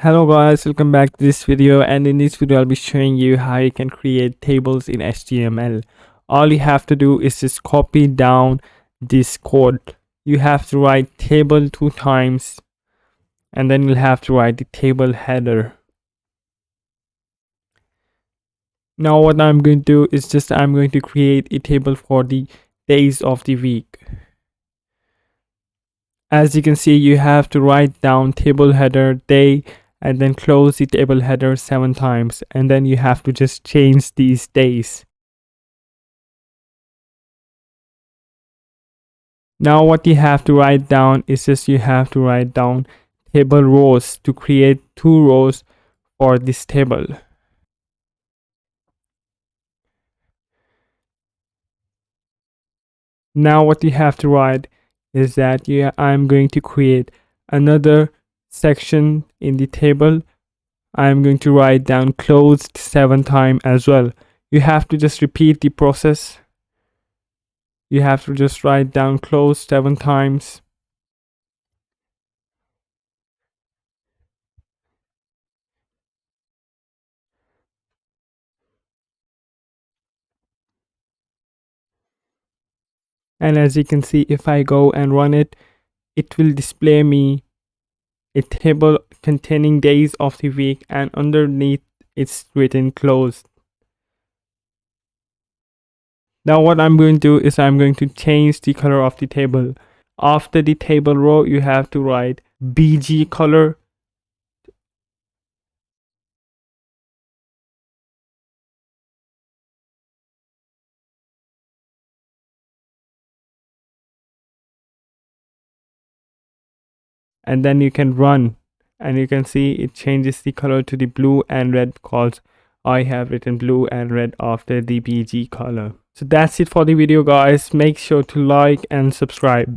Hello guys, welcome back to this video, and in this video I'll be showing you how you can create tables in HTML. All you have to do is just copy down this code. You have to write table 2 times and then you'll have to write the table header. Now what I'm going to do is I'm going to create a table for the days of the week. As you can see, you have to write down table header day and then close the table header 7 times, and then you have to just change these days. Now what you have to write down is you have to write down table rows to create 2 rows for this table. Now what you have to write is that I'm going to create another section in the table. I'm going to write down closed 7 times as well. You have to just repeat the process. You have to just write down closed 7 times. And as you can see, if I go and run it, it will display me a table containing days of the week, and underneath it's written closed. Now what I'm going to do is I'm going to change the color of the table. After the table row, you have to write BG color. And then you can run, and you can see it changes the color to the blue and red because I have written blue and red after the BG color. So that's it for the video guys. Make sure to like and subscribe.